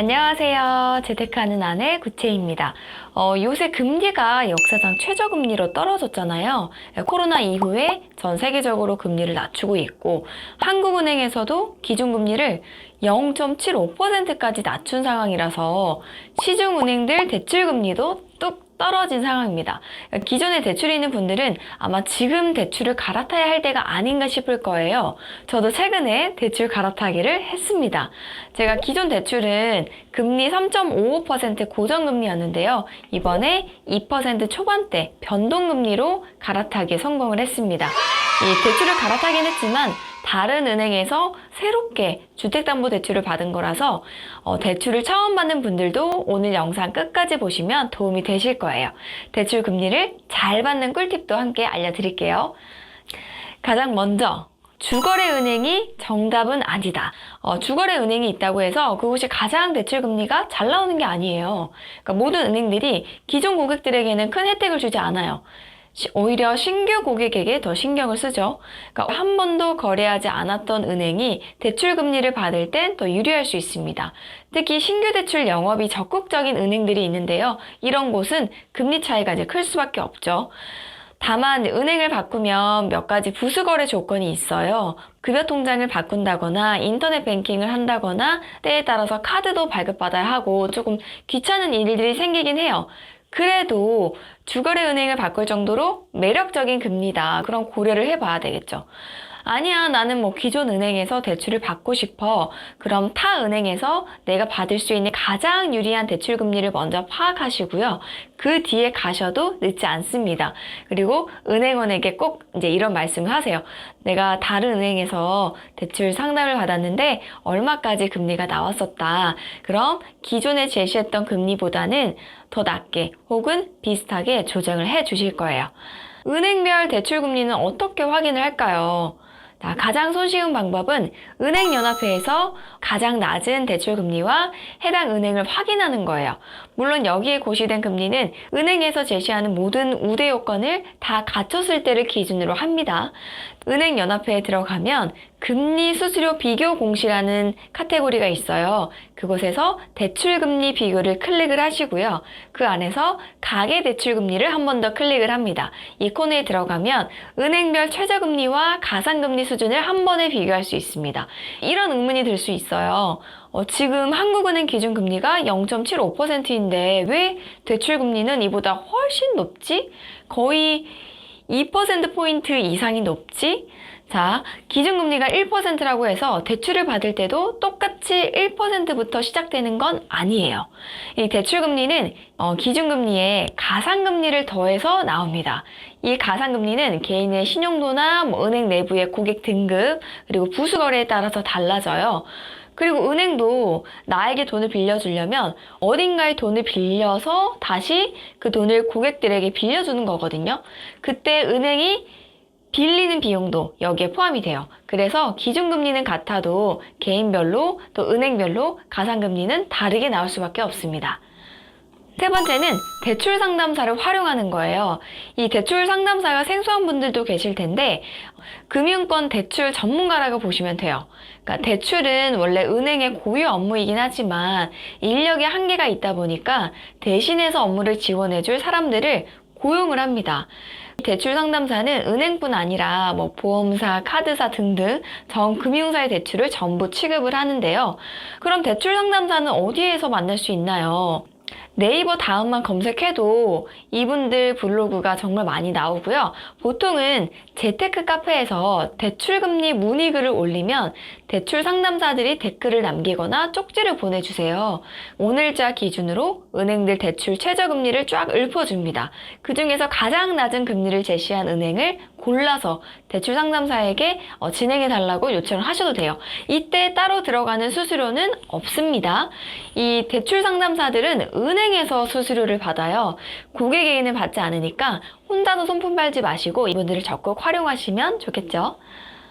안녕하세요. 재테크하는 아내 구채입니다. 요새 금리가 역사상 최저금리로 떨어졌잖아요. 코로나 이후에 전 세계적으로 금리를 낮추고 있고 한국은행에서도 기준금리를 0.75%까지 낮춘 상황이라서 시중은행들 대출금리도 뚝 떨어진 상황입니다. 기존에 대출이 있는 분들은 아마 지금 대출을 갈아타야 할 때가 아닌가 싶을 거예요. 저도 최근에 대출 갈아타기를 했습니다. 제가 기존 대출은 금리 3.55% 고정금리였는데요. 이번에 2% 초반대 변동금리로 갈아타기에 성공을 했습니다. 이 대출을 갈아타긴 했지만 다른 은행에서 새롭게 주택담보대출을 받은 거라서 대출을 처음 받는 분들도 오늘 영상 끝까지 보시면 도움이 되실 거예요. 대출 금리를 잘 받는 꿀팁도 함께 알려드릴게요. 가장 먼저 주거래은행이 정답은 아니다. 주거래은행이 있다고 해서 그곳이 가장 대출 금리가 잘 나오는 게 아니에요. 그러니까 모든 은행들이 기존 고객들에게는 큰 혜택을 주지 않아요. 오히려 신규 고객에게 더 신경을 쓰죠. 그러니까 한 번도 거래하지 않았던 은행이 대출 금리를 받을 땐 더 유리할 수 있습니다. 특히 신규 대출 영업이 적극적인 은행들이 있는데요. 이런 곳은 금리 차이가 이제 클 수밖에 없죠. 다만 은행을 바꾸면 몇 가지 부수거래 조건이 있어요. 급여 통장을 바꾼다거나 인터넷 뱅킹을 한다거나 때에 따라서 카드도 발급받아야 하고 조금 귀찮은 일들이 생기긴 해요. 그래도 주거래은행을 바꿀 정도로 매력적인 금리다. 그럼 고려를 해봐야 되겠죠. 아니야, 나는 기존 은행에서 대출을 받고 싶어. 그럼 타 은행에서 내가 받을 수 있는 가장 유리한 대출 금리를 먼저 파악하시고요. 그 뒤에 가셔도 늦지 않습니다. 그리고 은행원에게 꼭 이제 이런 말씀을 하세요. 내가 다른 은행에서 대출 상담을 받았는데 얼마까지 금리가 나왔었다. 그럼 기존에 제시했던 금리보다는 더 낮게 혹은 비슷하게 조정을 해 주실 거예요. 은행별 대출 금리는 어떻게 확인을 할까요? 가장 손쉬운 방법은 은행연합회에서 가장 낮은 대출 금리와 해당 은행을 확인하는 거예요. 물론 여기에 고시된 금리는 은행에서 제시하는 모든 우대 요건을 다 갖췄을 때를 기준으로 합니다. 은행연합회에 들어가면 금리 수수료 비교 공시라는 카테고리가 있어요. 그곳에서 대출금리 비교를 클릭을 하시고요. 그 안에서 가계대출금리를 한 번 더 클릭을 합니다. 이 코너에 들어가면 은행별 최저금리와 가상금리 수준을 한 번에 비교할 수 있습니다. 이런 의문이 들 수 있어요. 지금 한국은행 기준금리가 0.75%인데 왜 대출금리는 이보다 훨씬 높지? 거의 2%포인트 이상이 높지? 자, 기준금리가 1%라고 해서 대출을 받을 때도 똑같이 1%부터 시작되는 건 아니에요. 이 대출금리는 기준금리에 가상금리를 더해서 나옵니다. 이 가상금리는 개인의 신용도나 은행 내부의 고객 등급, 그리고 부수거래에 따라서 달라져요. 그리고 은행도 나에게 돈을 빌려주려면 어딘가에 돈을 빌려서 다시 그 돈을 고객들에게 빌려주는 거거든요. 그때 은행이 빌리는 비용도 여기에 포함이 돼요. 그래서 기준금리는 같아도 개인별로 또 은행별로 가상금리는 다르게 나올 수밖에 없습니다. 세 번째는 대출 상담사를 활용하는 거예요. 이 대출 상담사가 생소한 분들도 계실 텐데 금융권 대출 전문가라고 보시면 돼요. 그러니까 대출은 원래 은행의 고유 업무이긴 하지만 인력의 한계가 있다 보니까 대신해서 업무를 지원해줄 사람들을 고용을 합니다. 대출 상담사는 은행뿐 아니라 보험사, 카드사 등등 전 금융사의 대출을 전부 취급을 하는데요. 그럼 대출 상담사는 어디에서 만날 수 있나요? 네이버 다음만 검색해도 이분들 블로그가 정말 많이 나오고요. 보통은 재테크 카페에서 대출금리 문의글을 올리면 대출 상담사들이 댓글을 남기거나 쪽지를 보내주세요. 오늘자 기준으로 은행들 대출 최저금리를 쫙 읊어줍니다. 그 중에서 가장 낮은 금리를 제시한 은행을 골라서 대출 상담사에게 진행해달라고 요청을 하셔도 돼요. 이때 따로 들어가는 수수료는 없습니다. 이 대출 상담사들은 은행에서 수수료를 받아요. 고객에게는 받지 않으니까 혼자서 손품 팔지 마시고 이분들을 적극 활용하시면 좋겠죠.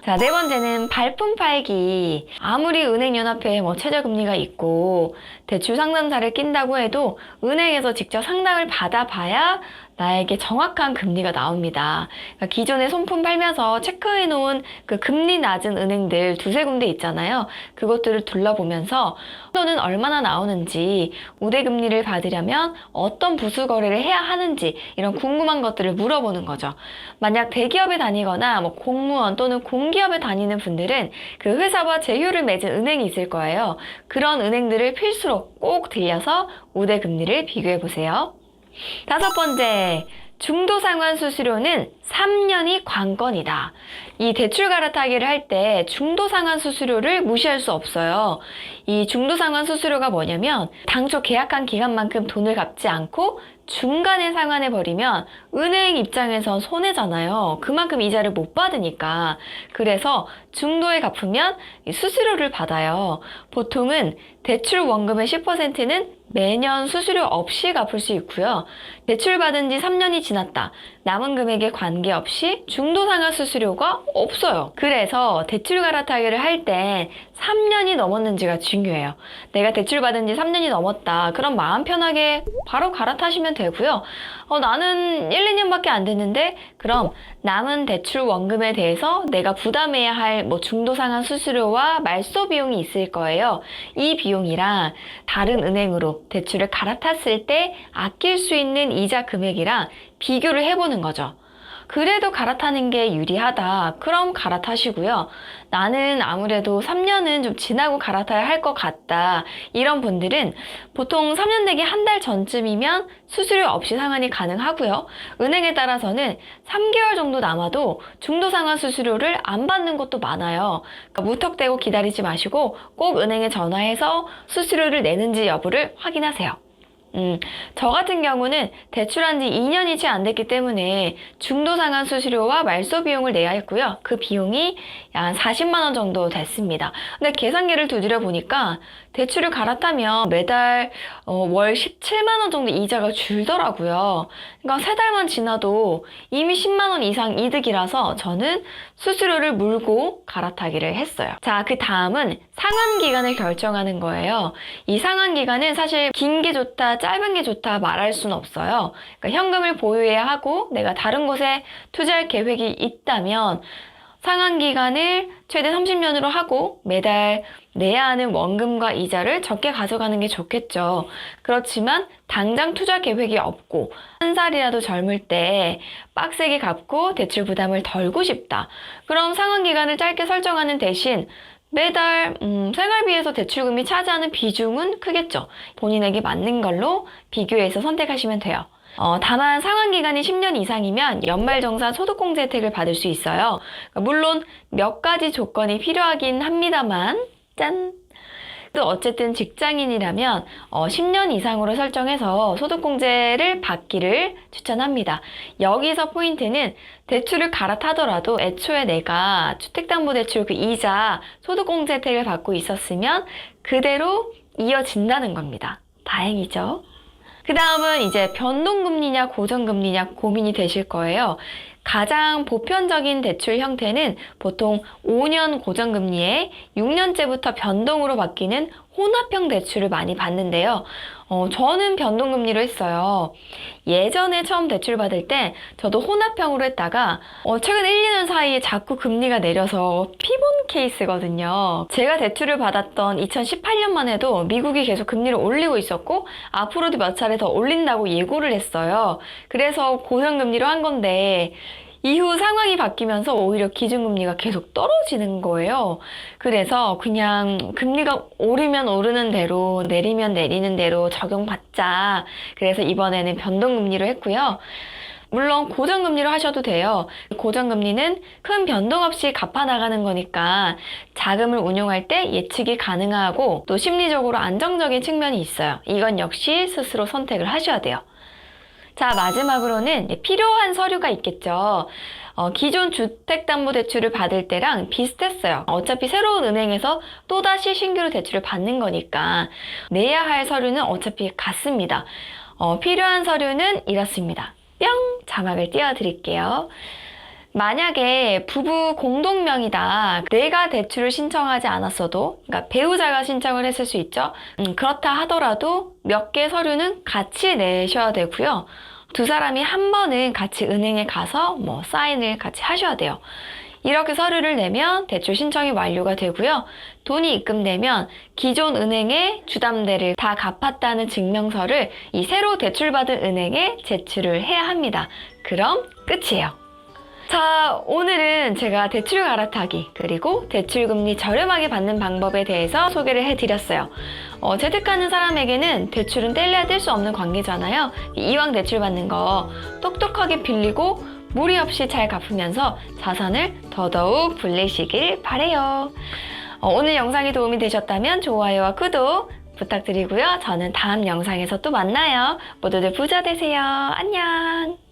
자, 네 번째는 발품 팔기. 아무리 은행연합회에 최저금리가 있고 대출 상담사를 낀다고 해도 은행에서 직접 상담을 받아봐야 나에게 정확한 금리가 나옵니다. 그러니까 기존에 손품 팔면서 체크해 놓은 그 금리 낮은 은행들 두세 군데 있잖아요. 그것들을 둘러보면서 또는 얼마나 나오는지, 우대금리를 받으려면 어떤 부수 거래를 해야 하는지 이런 궁금한 것들을 물어보는 거죠. 만약 대기업에 다니거나 뭐 공무원 또는 공기업에 다니는 분들은 그 회사와 제휴를 맺은 은행이 있을 거예요. 그런 은행들을 필수로 꼭 들려서 우대금리를 비교해 보세요. 다섯 번째, 중도상환 수수료는 3년이 관건이다. 이 대출 갈아타기를 할 때 중도상환 수수료를 무시할 수 없어요. 이 중도상환 수수료가 뭐냐면 당초 계약한 기간만큼 돈을 갚지 않고 중간에 상환해버리면 은행 입장에선 손해잖아요. 그만큼 이자를 못 받으니까. 그래서 중도에 갚으면 수수료를 받아요. 보통은 대출 원금의 10%는 매년 수수료 없이 갚을 수 있고요. 대출받은 지 3년이 지났다. 남은 금액에 관계없이 중도상환 수수료가 없어요. 그래서 대출 갈아타기를 할 때 3년이 넘었는지가 중요해요. 내가 대출받은 지 3년이 넘었다. 그럼 마음 편하게 바로 갈아타시면 되고요. 나는 1, 2년밖에 안 됐는데 그럼 남은 대출 원금에 대해서 내가 부담해야 할 뭐 중도상환 수수료와 말소 비용이 있을 거예요. 이 비용이랑 다른 은행으로 대출을 갈아탔을 때 아낄 수 있는 이자 금액이랑 비교를 해보는 거죠. 그래도 갈아타는 게 유리하다. 그럼 갈아타시고요. 나는 아무래도 3년은 좀 지나고 갈아타야 할 것 같다. 이런 분들은 보통 3년 되기 한 달 전쯤이면 수수료 없이 상환이 가능하고요. 은행에 따라서는 3개월 정도 남아도 중도상환 수수료를 안 받는 곳도 많아요. 그러니까 무턱대고 기다리지 마시고 꼭 은행에 전화해서 수수료를 내는지 여부를 확인하세요. 저 같은 경우는 대출한 지 2년이 채 안 됐기 때문에 중도상환 수수료와 말소 비용을 내야 했고요. 그 비용이 한 40만 원 정도 됐습니다. 근데 계산기를 두드려 보니까 대출을 갈아타면 매달 월 17만 원 정도 이자가 줄더라고요. 그러니까 3달만 지나도 이미 10만 원 이상 이득이라서 저는 수수료를 물고 갈아타기를 했어요. 자, 그 다음은 상환 기간을 결정하는 거예요. 이 상환 기간은 사실 긴 게 좋다, 짧은 게 좋다 말할 수는 없어요. 그러니까 현금을 보유해야 하고 내가 다른 곳에 투자할 계획이 있다면 상환 기간을 최대 30년으로 하고 매달 내야 하는 원금과 이자를 적게 가져가는 게 좋겠죠. 그렇지만 당장 투자 계획이 없고 한 살이라도 젊을 때 빡세게 갚고 대출 부담을 덜고 싶다. 그럼 상환 기간을 짧게 설정하는 대신 매달 생활비에서 대출금이 차지하는 비중은 크겠죠. 본인에게 맞는 걸로 비교해서 선택하시면 돼요. 다만 상환기간이 10년 이상이면 연말정산 소득공제 혜택을 받을 수 있어요. 물론 몇 가지 조건이 필요하긴 합니다만 짠! 또 어쨌든 직장인이라면 10년 이상으로 설정해서 소득공제를 받기를 추천합니다. 여기서 포인트는 대출을 갈아타더라도 애초에 내가 주택담보대출 그 이자 소득공제 혜택을 받고 있었으면 그대로 이어진다는 겁니다. 다행이죠. 그 다음은 이제 변동금리냐 고정금리냐 고민이 되실 거예요. 가장 보편적인 대출 형태는 보통 5년 고정금리에 6년째부터 변동으로 바뀌는 혼합형 대출을 많이 받는데요. 저는 변동금리로 했어요. 예전에 처음 대출 받을 때 저도 혼합형으로 했다가 최근 1, 2년 사이에 자꾸 금리가 내려서 피본 케이스거든요. 제가 대출을 받았던 2018년만 해도 미국이 계속 금리를 올리고 있었고 앞으로도 몇 차례 더 올린다고 예고를 했어요. 그래서 고정금리로 한 건데 이후 상황이 바뀌면서 오히려 기준금리가 계속 떨어지는 거예요. 그래서 그냥 금리가 오르면 오르는 대로 내리면 내리는 대로 적용받자. 그래서 이번에는 변동금리로 했고요. 물론 고정금리로 하셔도 돼요. 고정금리는 큰 변동 없이 갚아나가는 거니까 자금을 운용할 때 예측이 가능하고 또 심리적으로 안정적인 측면이 있어요. 이건 역시 스스로 선택을 하셔야 돼요. 자, 마지막으로는 필요한 서류가 있겠죠. 기존 주택담보대출을 받을 때랑 비슷했어요. 어차피 새로운 은행에서 또다시 신규로 대출을 받는 거니까 내야 할 서류는 어차피 같습니다. 필요한 서류는 이렇습니다. 뿅! 자막을 띄워드릴게요. 만약에 부부 공동명의다. 내가 대출을 신청하지 않았어도, 그러니까 배우자가 신청을 했을 수 있죠. 그렇다 하더라도 몇 개 서류는 같이 내셔야 되고요. 두 사람이 한 번은 같이 은행에 가서 사인을 같이 하셔야 돼요. 이렇게 서류를 내면 대출 신청이 완료가 되고요. 돈이 입금되면 기존 은행의 주담대를 다 갚았다는 증명서를 이 새로 대출받은 은행에 제출을 해야 합니다. 그럼 끝이에요. 자, 오늘은 제가 대출 갈아타기 그리고 대출금리 저렴하게 받는 방법에 대해서 소개를 해드렸어요. 재테크하는 사람에게는 대출은 떼려야 뗄 수 없는 관계잖아요. 이왕 대출 받는 거 똑똑하게 빌리고 무리 없이 잘 갚으면서 자산을 더더욱 불리시길 바래요. 오늘 영상이 도움이 되셨다면 좋아요와 구독 부탁드리고요. 저는 다음 영상에서 또 만나요. 모두들 부자 되세요. 안녕.